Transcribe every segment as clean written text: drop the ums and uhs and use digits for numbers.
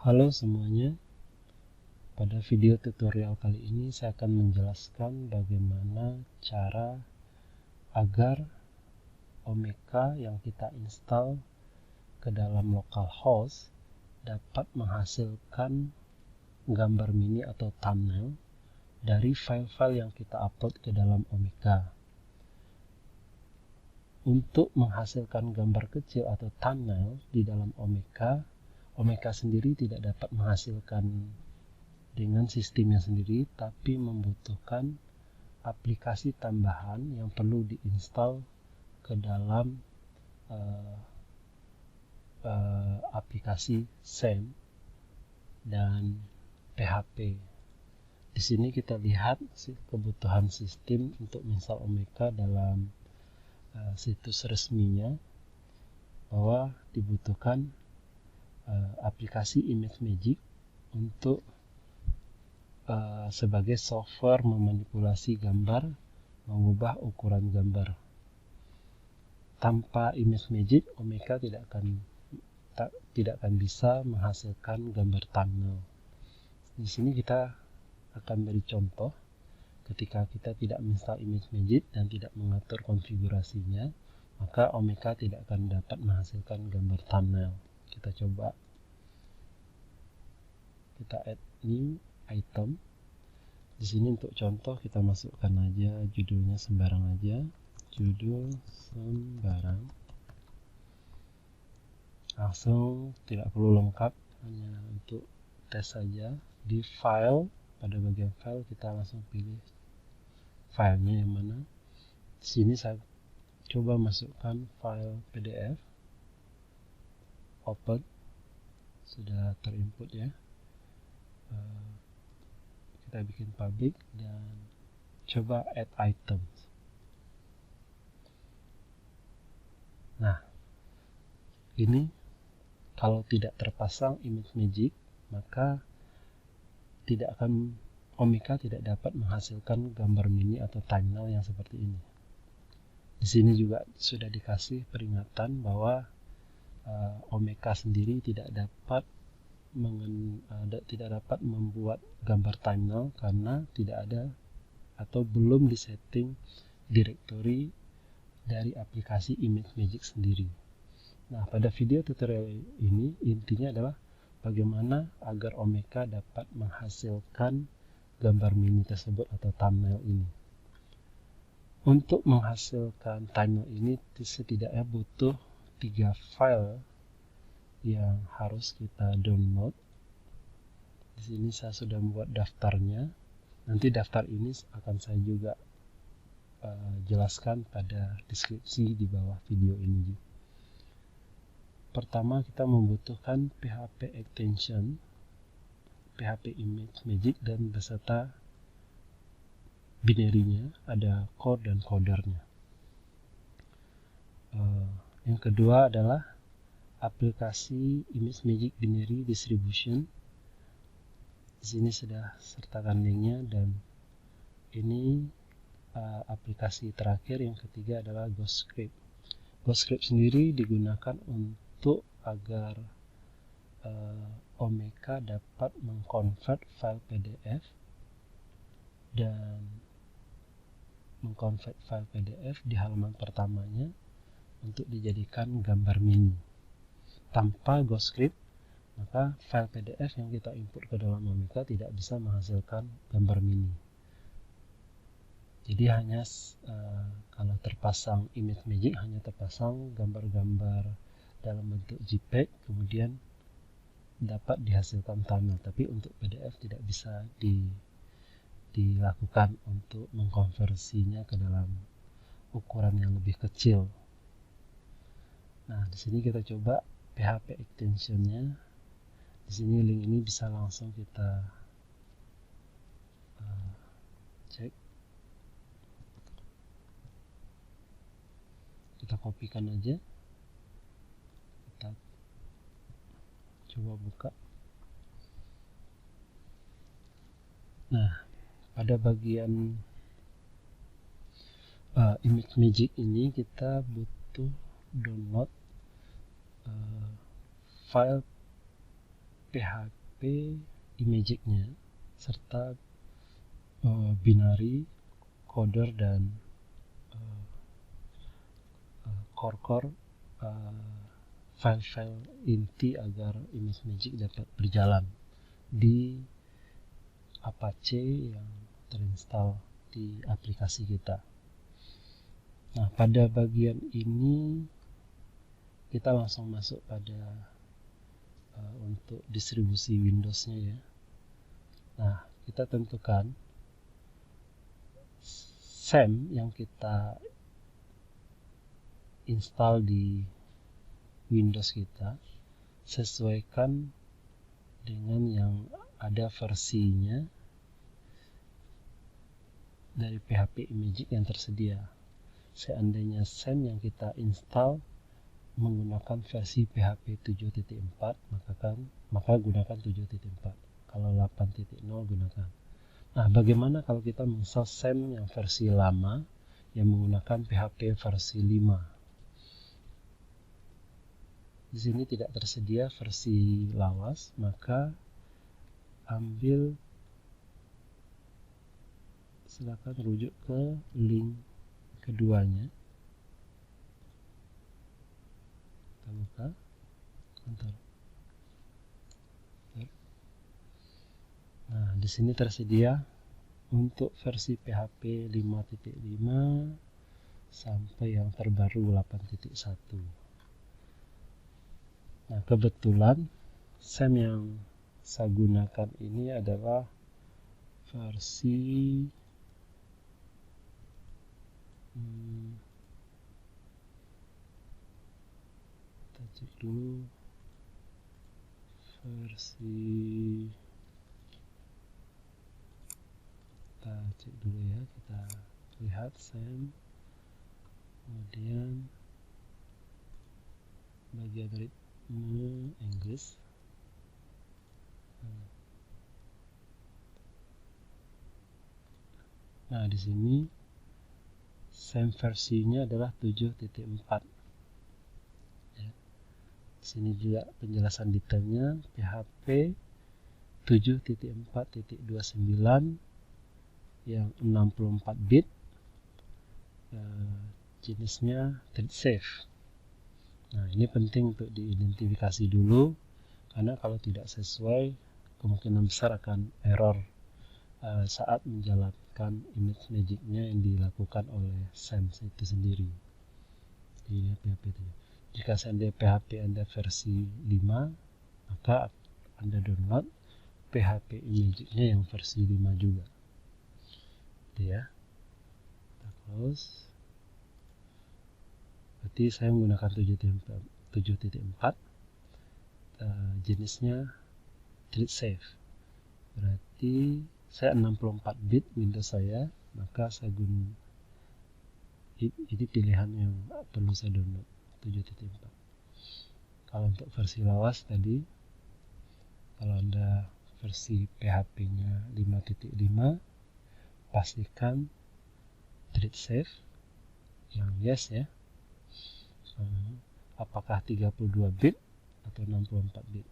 Halo semuanya, pada video tutorial kali ini saya akan menjelaskan bagaimana cara agar Omeka yang kita install ke dalam localhost dapat menghasilkan gambar mini atau thumbnail dari file-file yang kita upload ke dalam Omeka. Untuk menghasilkan gambar kecil atau thumbnail di dalam Omeka sendiri tidak dapat menghasilkan dengan sistemnya sendiri, tapi membutuhkan aplikasi tambahan yang perlu diinstal ke dalam aplikasi SAM dan PHP. Di sini kita lihat kebutuhan sistem untuk menginstal Omeka dalam situs resminya, bahwa dibutuhkan aplikasi ImageMagick untuk sebagai software memanipulasi gambar, mengubah ukuran gambar. Tanpa ImageMagick, Omeka tidak akan bisa menghasilkan gambar thumbnail. Di sini kita akan beri contoh ketika kita tidak menginstal ImageMagick dan tidak mengatur konfigurasinya, maka Omeka tidak akan dapat menghasilkan gambar thumbnail. Kita coba, kita add new item. Di sini untuk contoh kita masukkan aja judulnya sembarang aja, judul sembarang. Langsung, tidak perlu lengkap, hanya untuk tes saja. Di file, pada bagian file kita langsung pilih filenya yang mana. Di sini saya coba masukkan file PDF. Open, sudah terinput ya. Kita bikin public dan coba add items. Nah, ini kalau tidak terpasang ImageMagick, maka Omeka tidak dapat menghasilkan gambar mini atau thumbnail yang seperti ini. Di sini juga sudah dikasih peringatan bahwa Omeka sendiri tidak dapat membuat gambar thumbnail karena tidak ada atau belum disetting directory dari aplikasi ImageMagick sendiri. Nah, pada video tutorial ini intinya adalah bagaimana agar Omeka dapat menghasilkan gambar mini tersebut atau thumbnail ini. Untuk menghasilkan thumbnail ini setidaknya butuh 3 file yang harus kita download. Di sini saya sudah membuat daftarnya. Nanti daftar ini akan saya juga jelaskan pada deskripsi di bawah video ini. Pertama, kita membutuhkan PHP extension, PHP ImageMagick dan beserta binary-nya, ada core dan codernya. Yang kedua adalah aplikasi ImageMagick Binary Distribution. Di sini sudah sertakan linknya, dan ini aplikasi terakhir. Yang ketiga adalah Ghostscript. Ghostscript sendiri digunakan untuk agar Omeka dapat mengkonvert file PDF dan mengkonvert file PDF di halaman pertamanya untuk dijadikan gambar mini. Tanpa Ghostscript, maka file PDF yang kita import ke dalam Omeka tidak bisa menghasilkan gambar mini. Jadi hanya kalau terpasang ImageMagick hanya terpasang gambar-gambar dalam bentuk JPEG, kemudian dapat dihasilkan thumbnail, tapi untuk PDF tidak bisa dilakukan untuk mengkonversinya ke dalam ukuran yang lebih kecil. Nah, di sini kita coba PHP extensionnya. Di sini link ini bisa langsung kita cek. Kita kopikan aja. Kita coba buka. Nah, pada bagian ImageMagick ini kita butuh download file PHP PHP Imagic-nya serta binary, coder, dan core file-file inti agar ImageMagick dapat berjalan di Apache yang terinstall di aplikasi kita. Nah, pada bagian ini kita langsung masuk pada untuk distribusi Windows-nya ya. Nah, kita tentukan SAM yang kita install di Windows kita sesuaikan dengan yang ada versinya dari PHP Imagick yang tersedia. Seandainya SAM yang kita install menggunakan versi PHP 7.4, maka gunakan 7.4. Kalau 8.0 gunakan. Nah, bagaimana kalau kita menginstal SAM yang versi lama yang menggunakan PHP versi 5? Di sini tidak tersedia versi lawas, maka silakan rujuk ke link keduanya. Kita buka, Nah, di sini tersedia untuk versi PHP 5.5 sampai yang terbaru 8.1. Nah, kebetulan SAM yang saya gunakan ini adalah versi kita cek dulu ya, kita lihat SAM, kemudian bagian ritme Inggris. Nah, di sini SAM versinya adalah 7.4. Ya. Di sini juga penjelasan detailnya PHP 7.4.29 yang 64 bit, jenisnya thread safe. Nah, ini penting untuk diidentifikasi dulu, karena kalau tidak sesuai kemungkinan besar akan error saat menjalankan ImageMagick-nya yang dilakukan oleh SAM itu sendiri. Di PHP itu. Jika seandainya PHP Anda versi 5, maka Anda download PHP Imagick-nya yang versi 5 juga. Gitu ya. Kita close. Berarti saya menggunakan 7.4, jenisnya thread safe. Berarti saya 64 bit Windows saya, maka saya ini pilihan yang perlu saya download 7.4. Kalau untuk versi lawas tadi, kalau Anda versi PHP-nya 5.5, pastikan thread safe yang yes ya. Apakah 32 bit atau 64 bit,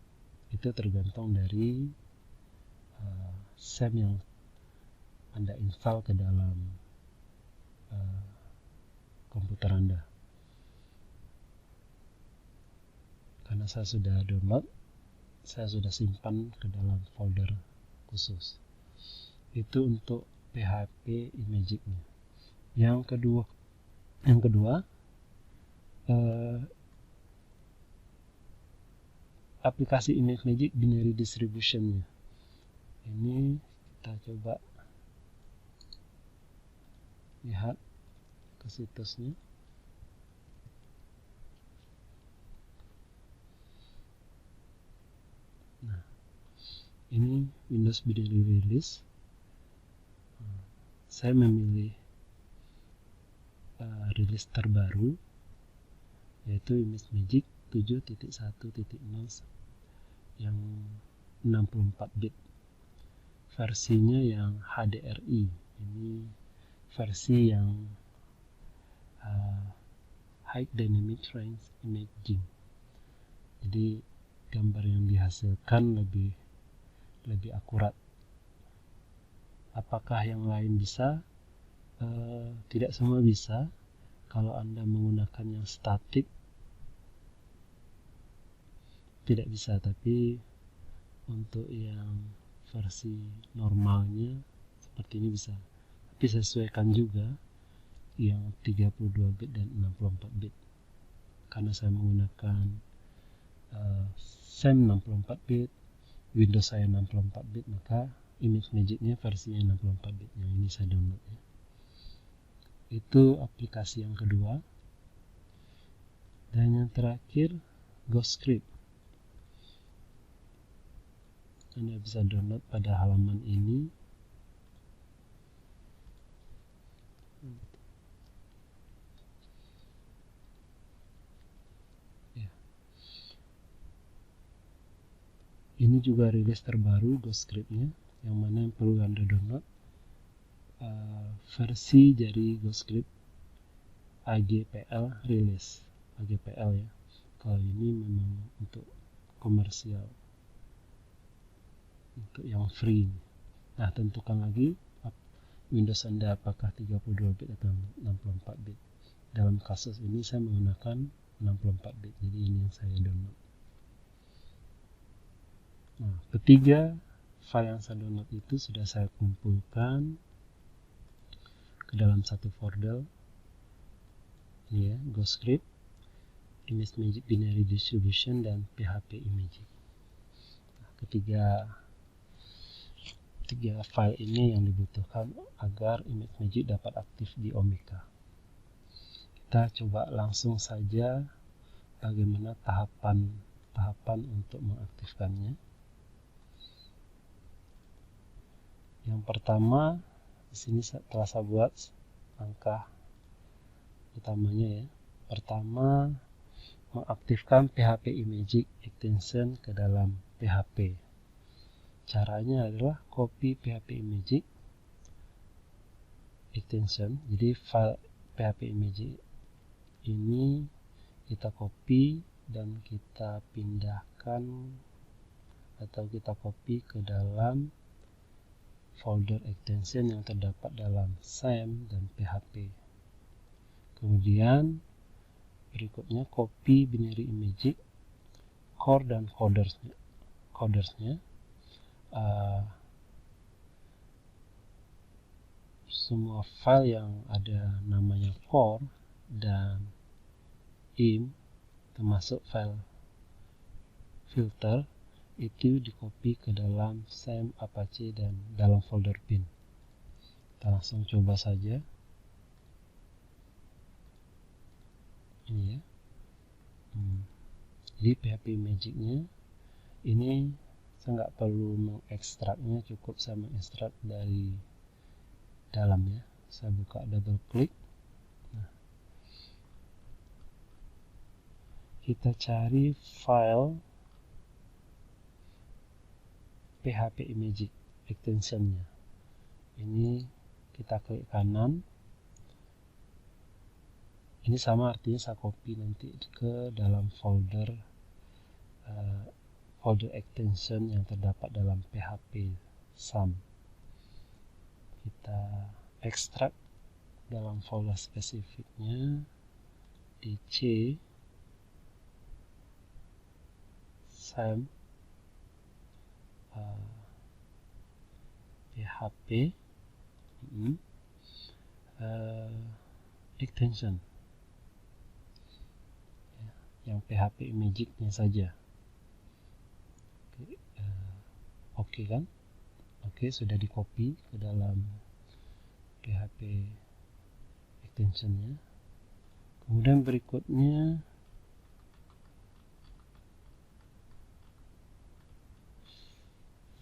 itu tergantung dari SAM yang Anda install ke dalam komputer Anda. Karena saya sudah download, saya sudah simpan ke dalam folder khusus. Itu untuk PHP Imagick-nya. Yang kedua aplikasi ImageMagick binary distribution-nya. Ini kita coba lihat ke situsnya. Nah, ini Windows Binary Release. Saya memilih rilis terbaru, yaitu ImageMagick 7.1.0 yang 64 bit. Versinya yang HDRI. Ini versi yang High Dynamic Range Imaging. Jadi gambar yang dihasilkan lebih lebih akurat. Apakah yang lain bisa? Tidak semua bisa. Kalau Anda menggunakan yang statik tidak bisa, tapi untuk yang versi normalnya seperti ini bisa. Tapi sesuaikan juga yang 32 bit dan 64 bit, karena saya menggunakan SAM 64 bit, Windows saya 64 bit, maka ImageMagick-nya versinya 64 bit yang ini saya download ya. Itu aplikasi yang kedua. Dan yang terakhir, Ghostscript. Anda bisa download pada halaman ini. Ya. Ini juga rilis terbaru Ghostscript-nya, yang mana yang perlu Anda download versi dari Ghostscript AGPL rilis. AGPL ya. Kalau ini memang untuk komersial, untuk yang free. Nah, tentukan lagi Windows Anda apakah 32 bit atau 64 bit. Dalam kasus ini saya menggunakan 64 bit, jadi ini yang saya download. Nah, ketiga file yang saya download itu sudah saya kumpulkan ke dalam satu folder. Ini ya, Ghostscript, ImageMagick Binary Distribution, dan PHP Imagick. Nah, tiga file ini yang dibutuhkan agar ImageMagick dapat aktif di Omeka. Kita coba langsung saja bagaimana tahapan untuk mengaktifkannya. Yang pertama, di sini telah saya buat langkah utamanya ya. Pertama, mengaktifkan PHP Imagick extension ke dalam PHP. Caranya adalah copy PHP Imagick extension. Jadi file PHP Imagick ini kita copy dan kita pindahkan atau kita copy ke dalam folder extension yang terdapat dalam SAM dan PHP. Kemudian berikutnya copy binary imagick core dan codersnya. Semua file yang ada namanya core dan im, termasuk file filter, itu dikopi ke dalam SAM, Apache, dan dalam folder bin. Kita langsung coba saja. Ini ya. Jadi PHP Imagick-nya ini saya nggak perlu mengekstraknya, cukup saya mengekstrak dari dalam ya. Saya buka double klik. Nah, kita cari file PHP Imagick extensionnya. Ini kita klik kanan. Ini sama artinya saya copy nanti ke dalam folder extension yang terdapat dalam PHP SAM. Kita ekstrak dalam folder spesifiknya di C SAM PHP extension yang PHP Imagick-nya saja. Oke kan? Oke, sudah di copy ke dalam PHP extensionnya. Kemudian berikutnya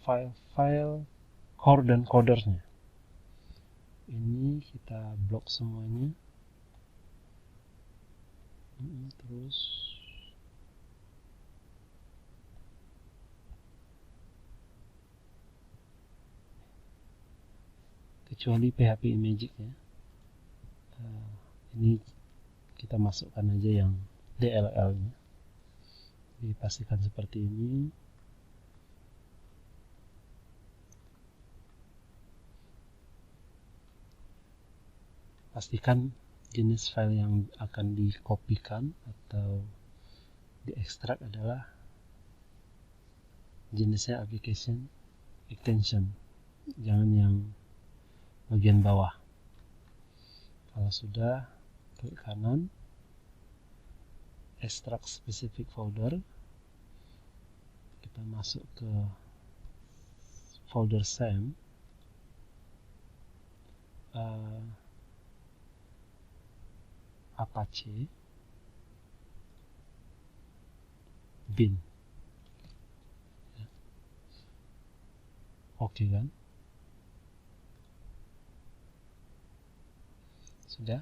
file-file core dan codersnya. Ini kita blok semuanya. Terus kecuali PHP Imagick ya. Ini kita masukkan aja yang DLL-nya. Dipastikan seperti ini. pastikan jenis file yang akan dikopikan atau diekstrak adalah jenisnya application extension, jangan yang bagian bawah. Kalau sudah, klik kanan, extract specific folder, kita masuk ke folder SAM, Apache, bin. Oke kan? Sudah.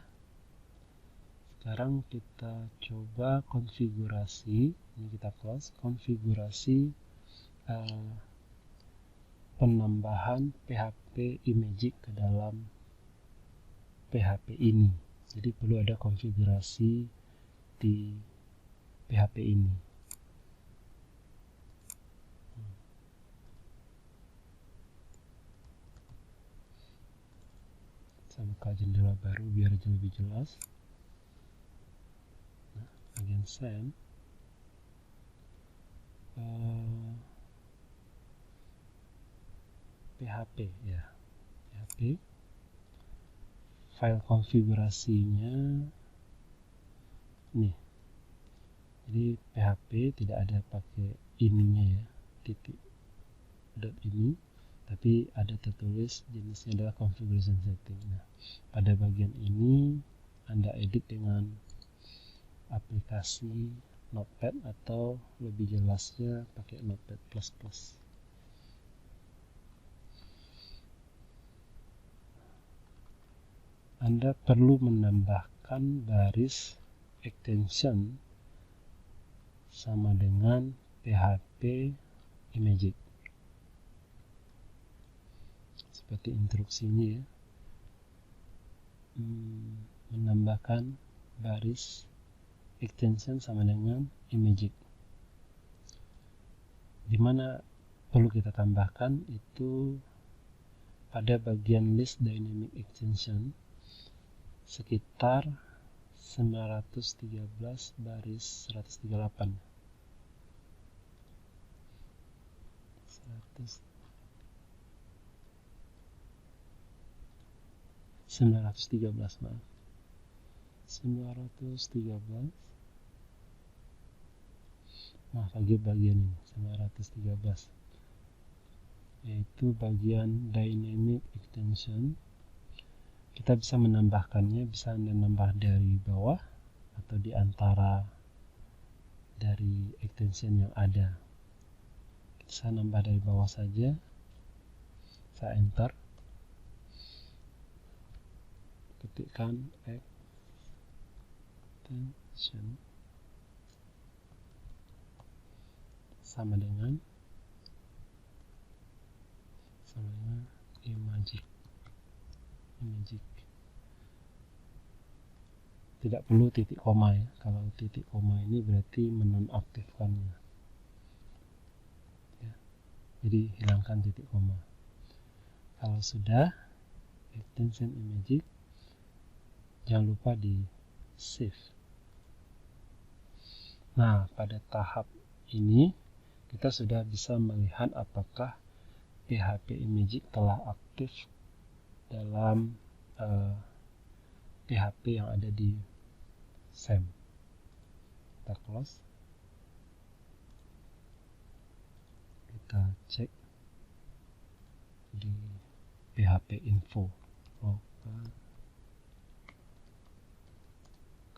Sekarang kita coba konfigurasi. Ini kita close. Konfigurasi penambahan PHP Imagic ke dalam PHP ini. Jadi perlu ada konfigurasi di PHP ini. Saya buka jendela baru biar lebih jelas. Nah, bagian SAM, PHP ya, PHP. File konfigurasinya nih. Jadi PHP tidak ada pakai ininya ya, titik dot ini, tapi ada tertulis jenisnya adalah configuration setting. Nah, pada bagian ini Anda edit dengan aplikasi Notepad atau lebih jelasnya pakai Notepad++. Anda perlu menambahkan baris extension sama dengan PHP Imagic. Seperti instruksinya ya. Menambahkan baris extension sama dengan Imagic. Dimana perlu kita tambahkan itu pada bagian list dynamic extension sekitar 913 baris 138. 913 maaf. 913. Nah, bagian ini 913 yaitu bagian dynamic extension. Kita bisa menambahkannya, bisa Anda nambah dari bawah atau di antara dari extension yang ada. Saya nambah dari bawah saja. Saya enter. Ketikkan extension sama dengan Imagic. Tidak perlu titik koma ya. Kalau titik koma ini berarti menonaktifkannya ya. Jadi hilangkan titik koma. Kalau sudah extension Imagic, jangan lupa di save. Nah, pada tahap ini kita sudah bisa melihat apakah PHP Imagic telah aktif dalam PHP yang ada di SAM. Kita close. Kita cek di PHP info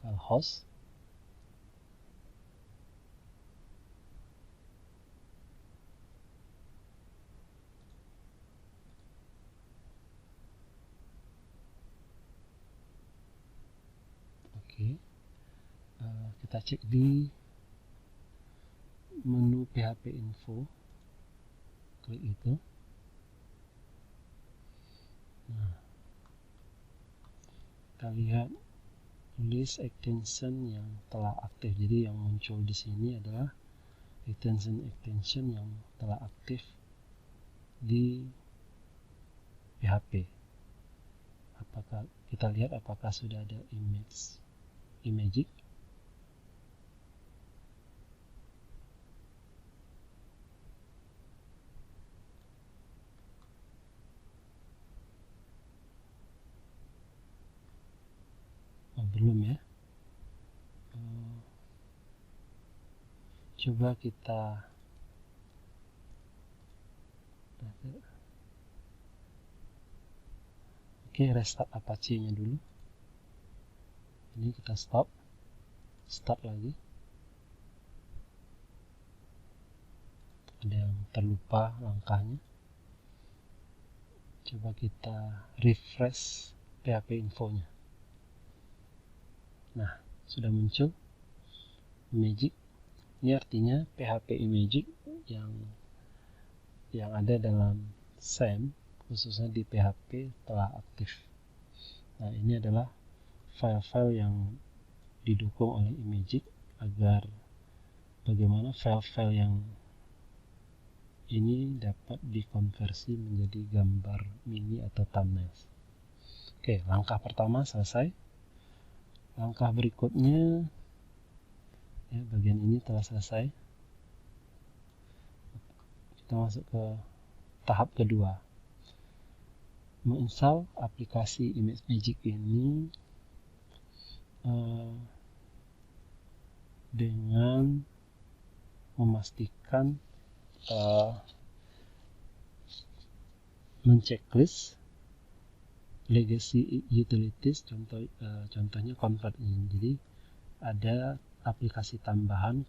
localhost. Oke. Kita cek di menu PHP info, klik itu. Nah, kita lihat list extension yang telah aktif. Jadi yang muncul di sini adalah extension yang telah aktif di PHP. Apakah kita lihat apakah sudah ada imagic. Belum ya. Coba kita restart Apache-nya dulu. Ini kita start lagi. Ada yang terlupa langkahnya. Coba kita refresh PHP infonya. Nah, sudah muncul imagic. Ini artinya PHP imagic yang ada dalam SAM, khususnya di PHP, telah aktif. Nah, ini adalah file-file yang didukung oleh imagic, agar bagaimana file-file yang ini dapat dikonversi menjadi gambar mini atau thumbnail. Oke, langkah pertama selesai. Langkah berikutnya, ya, bagian ini telah selesai. Kita masuk ke tahap kedua, menginstal aplikasi ImageMagick ini dengan memastikan menceklis legacy utilities, contohnya convert ini. Jadi ada aplikasi tambahan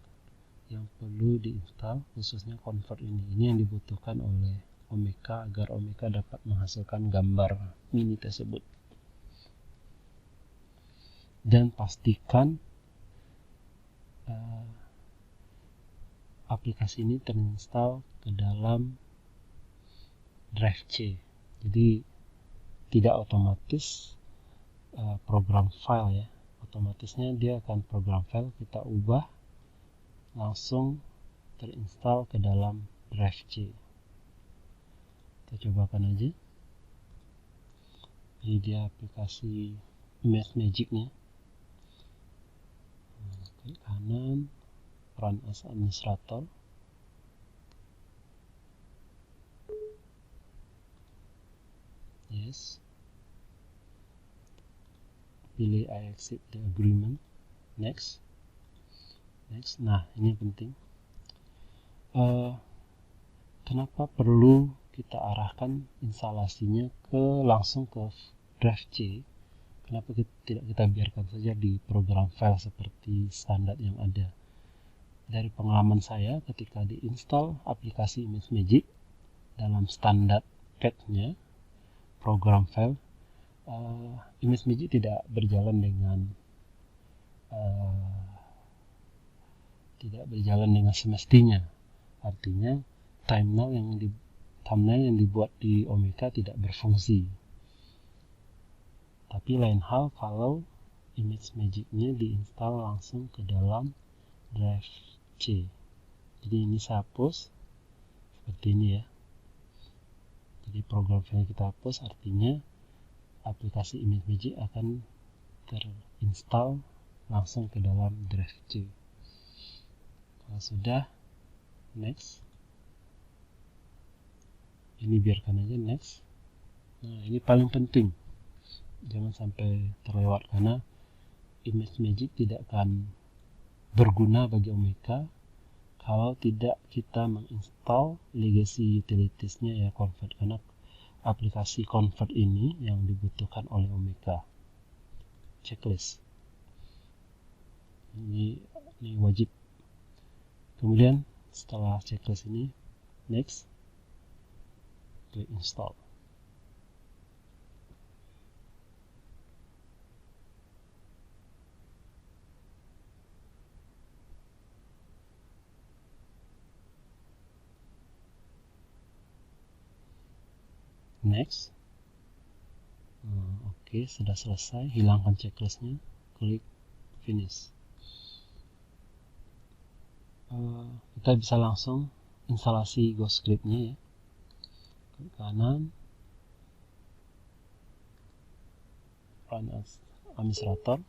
yang perlu diinstal, khususnya convert ini. Ini yang dibutuhkan oleh Omeka agar Omeka dapat menghasilkan gambar mini tersebut. Dan pastikan aplikasi ini terinstall ke dalam drive C. Jadi tidak otomatis program file ya. Otomatisnya dia akan program file kita ubah langsung terinstall ke dalam drive C. Kita cobakan aja. Ini dia aplikasi ImageMagick-nya. Klik kanan, run as administrator. Yes. Pilih I accept the agreement. Next. Nah, ini penting. Kenapa perlu kita arahkan instalasinya langsung ke drive C? Kenapa tidak kita biarkan saja di program file seperti standar yang ada? Dari pengalaman saya, ketika diinstal aplikasi ImageMagick dalam standar path-nya program file, ImageMagick tidak berjalan dengan semestinya. Artinya thumbnail yang dibuat di Omeka tidak berfungsi. Tapi lain hal kalau ImageMagick-nya diinstal langsung ke dalam drive C. Jadi ini saya hapus seperti ini ya. Jadi program file kita hapus, artinya aplikasi ImageMagick akan terinstall langsung ke dalam drive C. Kalau sudah, next. Ini biarkan aja next. Nah, ini paling penting. Jangan sampai terlewat, karena ImageMagick tidak akan berguna bagi Omeka kalau tidak kita menginstal legacy utilities-nya ya, convert, karena aplikasi convert ini yang dibutuhkan oleh Omeka. Checklist. Ini wajib. Kemudian setelah checklist ini, next, klik install. Next. Oke, sudah selesai. Hilangkan checklistnya, klik finish. Kita bisa langsung instalasi GhostScript-nya ya. Klik kanan, run as administrator.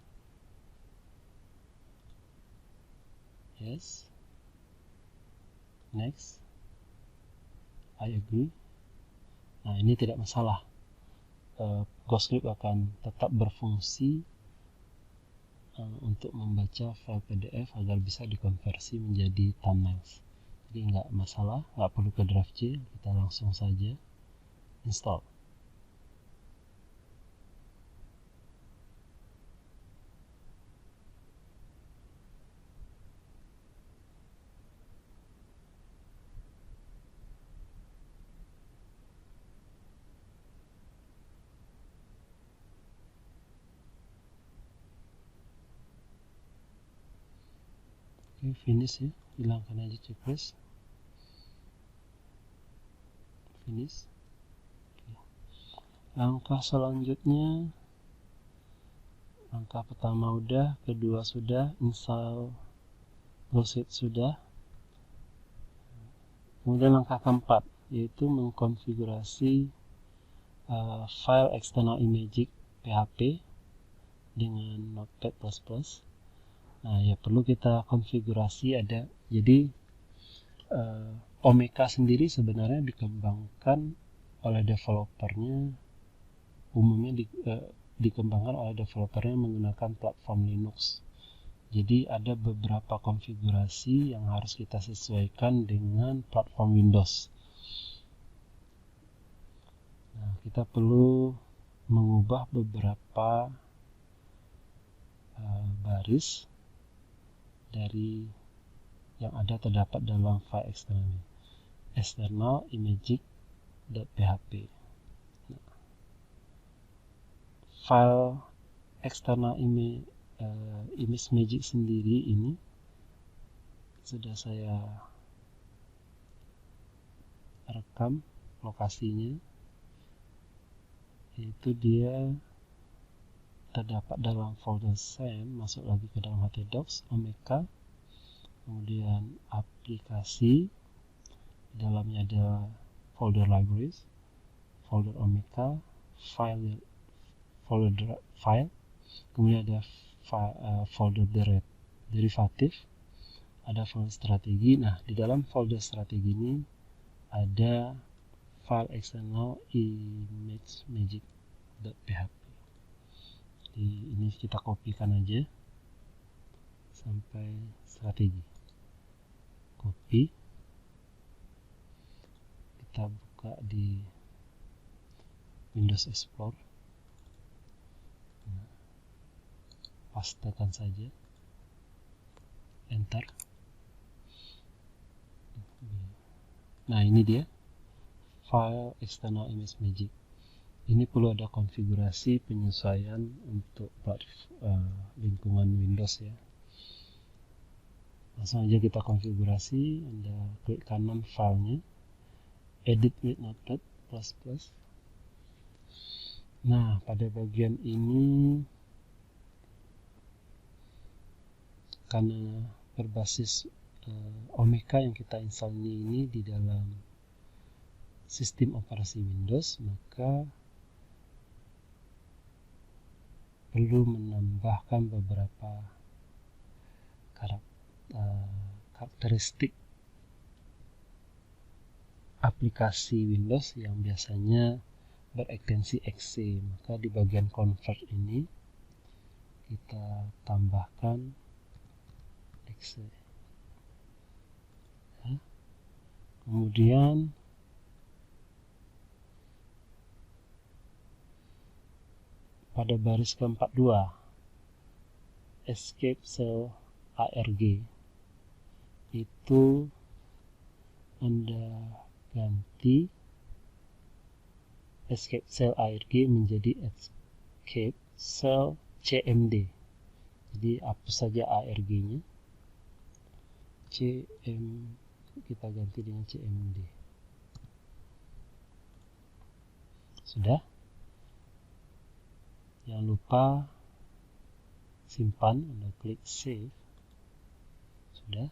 Yes. Next. I agree. Nah, ini tidak masalah. GoScript akan tetap berfungsi untuk membaca file PDF agar bisa dikonversi menjadi thumbnails. Jadi nggak masalah, nggak perlu ke drive C, kita langsung saja install. Oke, finish ya, hilangkan aja checklist. Finish. Oke. Langkah selanjutnya, langkah pertama udah, kedua sudah, install GoScript sudah. Kemudian langkah keempat, yaitu mengkonfigurasi file external imaging PHP dengan Notepad++. Nah, ya perlu kita konfigurasi ada. Jadi Omeka sendiri sebenarnya dikembangkan oleh developernya, umumnya dikembangkan oleh developernya menggunakan platform Linux. Jadi ada beberapa konfigurasi yang harus kita sesuaikan dengan platform Windows. Nah, kita perlu mengubah beberapa baris dari yang ada terdapat dalam file external imaging.php. Nah, file external image magic sendiri ini sudah saya rekam lokasinya, yaitu dia terdapat dalam folder SAM. Masuk lagi ke dalam htdocs, Omeka, kemudian aplikasi, di dalamnya ada folder libraries, folder Omeka, folder file, kemudian ada folder derivatif, ada folder strategi. Nah, di dalam folder strategi ini ada file external image magic.php. Jadi ini kita kopikan aja sampai strategi. Copy. Kita buka di Windows Explorer. Nah, pastekan saja. Enter. Nah, ini dia file external image magic. Ini perlu ada konfigurasi penyesuaian untuk lingkungan Windows ya. Langsung aja kita konfigurasi. Anda klik kanan filenya, edit with Notepad++. Nah, pada bagian ini karena berbasis Omeka yang kita install ini di dalam sistem operasi Windows, maka perlu menambahkan beberapa karakteristik aplikasi Windows yang biasanya berekstensi exe. Maka di bagian convert ini kita tambahkan exe. Ya. Kemudian pada baris ke-42 escape cell arg itu Anda ganti escape cell arg menjadi escape cell cmd. Jadi hapus saja arg nya, kita ganti dengan cmd. Sudah. Jangan lupa simpan, Anda klik save. Sudah,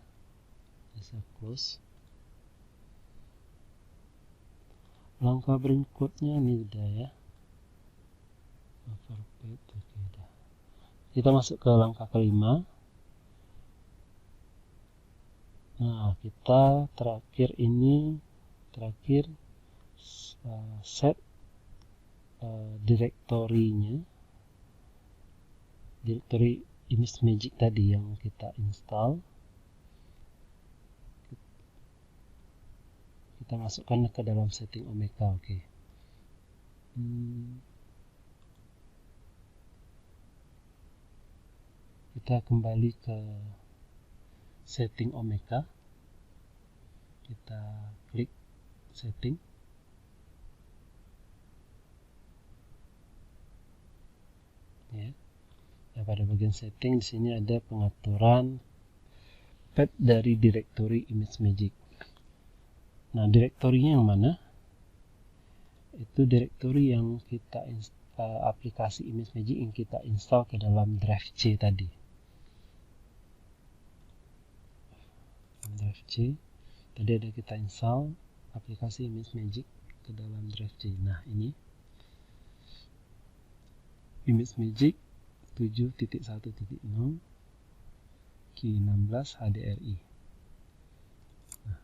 bisa close. Langkah berikutnya ini udah ya. overpaid. Oke, dah. Kita masuk ke langkah kelima. Nah, kita terakhir set direktori ImageMagick tadi yang kita install. Kita masukkan ke dalam setting Omeka. Oke. Kita kembali ke setting Omeka. Kita klik setting. Ya. Pada bagian setting di sini ada pengaturan path dari direktori ImageMagick. Nah, direktorinya yang mana? Itu direktori yang kita aplikasi ImageMagick yang kita install ke dalam drive C tadi. Drive C tadi ada kita install aplikasi ImageMagick ke dalam drive C. Nah, ini ImageMagick 7.1.0 Q16 HDRI. Nah,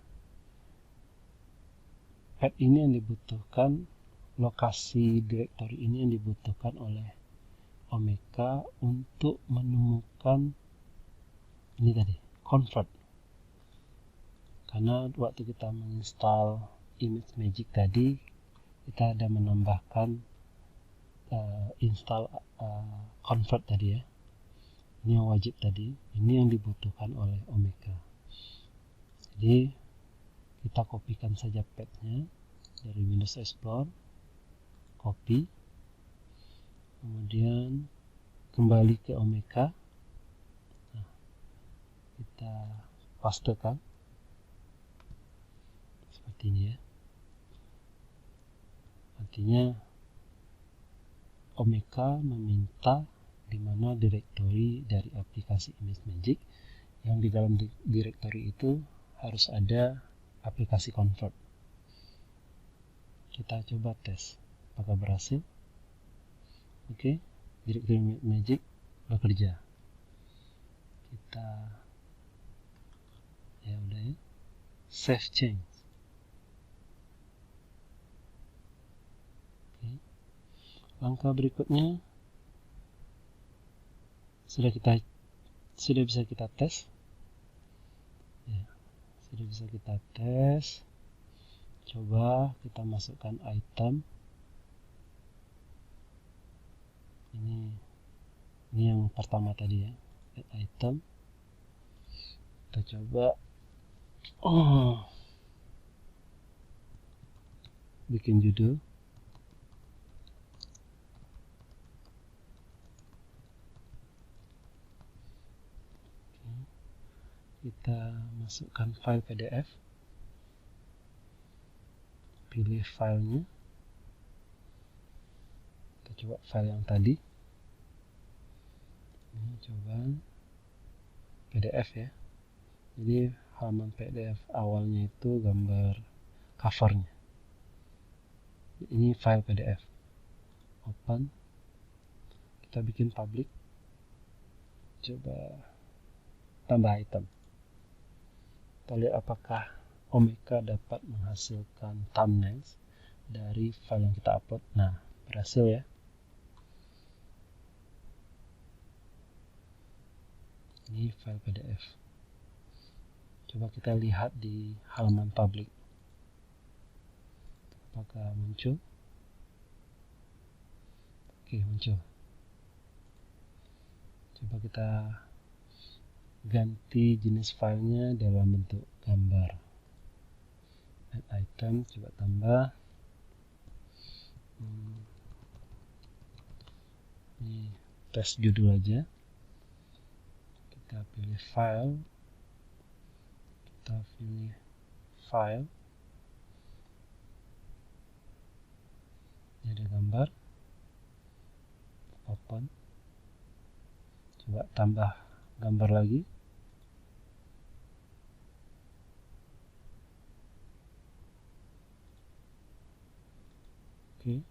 path ini yang dibutuhkan, lokasi direktori ini yang dibutuhkan oleh Omeka untuk menemukan ini tadi, convert. Karena waktu kita menginstal ImageMagick tadi, kita ada menambahkan install convert tadi ya. Ini yang wajib tadi, ini yang dibutuhkan oleh Omeka. Jadi kita kopikan saja pathnya dari Windows Explorer, copy, kemudian kembali ke Omeka. Nah, kita pastekan seperti ini ya. Artinya Omeka meminta di mana direktori dari aplikasi ImageMagick, yang di dalam direktori itu harus ada aplikasi convert. Kita coba tes apakah berhasil. Oke, direktori ImageMagick bekerja. Kita ya udah ya, save change. Oke. Langkah berikutnya sudah bisa kita tes ya, coba kita masukkan item ini yang pertama tadi ya, add item. Kita coba bikin judul. Kita masukkan file PDF, pilih filenya, kita coba file yang tadi, ini coba PDF ya. Jadi halaman PDF awalnya itu gambar covernya, ini file PDF. Open, kita bikin public, coba tambah item. Kita lihat apakah Omeka dapat menghasilkan thumbnails dari file yang kita upload. Nah, berhasil ya. Ini file PDF. Coba kita lihat di halaman public. Apakah muncul? Oke, muncul. Coba kita ganti jenis filenya dalam bentuk gambar. Add item, coba tambah. Ini tes judul aja. Kita pilih file. Ini ada gambar. Open. Coba tambah gambar lagi. Oke.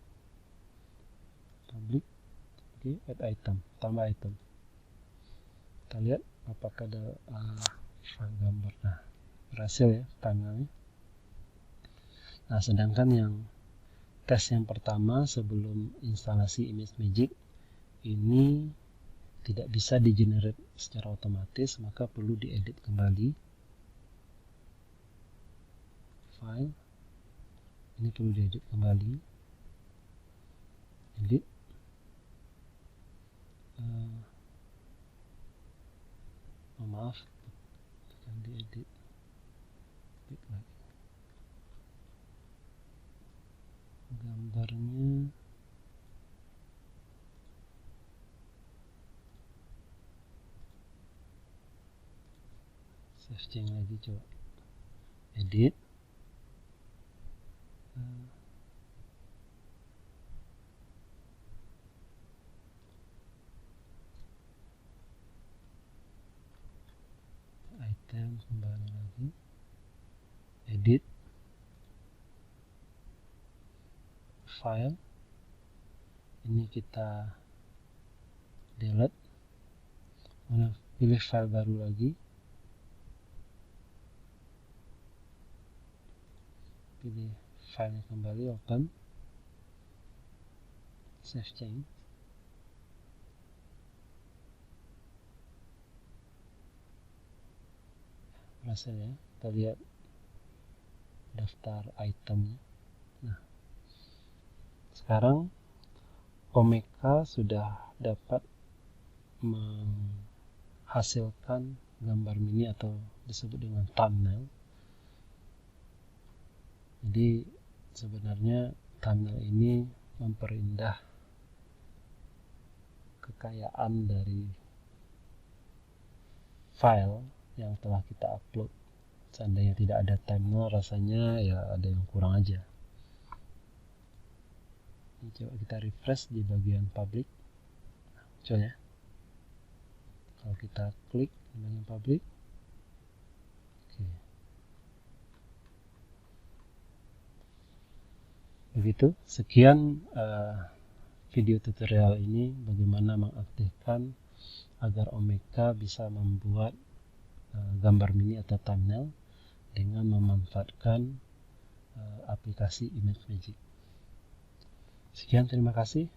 Public. Oke, add item, tambah item. Kita lihat apakah ada file gambar. Nah, berhasil ya thumbnailnya. Nah, sedangkan yang tes yang pertama sebelum instalasi ImageMagick ini tidak bisa di-generate secara otomatis, maka perlu diedit kembali. File, ini perlu diedit kembali. Edit. Maaf, akan diedit. Klik lagi. Gambarnya save change lagi, coba edit. Item, kembali lagi, edit, file, ini kita delete, pilih file baru lagi, pilih filenya kembali, open, save change. Berhasil ya, kita lihat daftar itemnya. Nah, sekarang Omeka sudah dapat menghasilkan gambar mini atau disebut dengan thumbnail. Jadi sebenarnya thumbnail ini memperindah kekayaan dari file yang telah kita upload. Seandainya tidak ada thumbnail, rasanya ya ada yang kurang aja. Ini coba kita refresh di bagian public. Coba ya. Kalau kita klik di bagian public, oke. Begitu. Sekian video tutorial ini bagaimana mengaktifkan agar Omeka bisa membuat gambar mini atau thumbnail dengan memanfaatkan aplikasi ImageMagick. Sekian, terima kasih.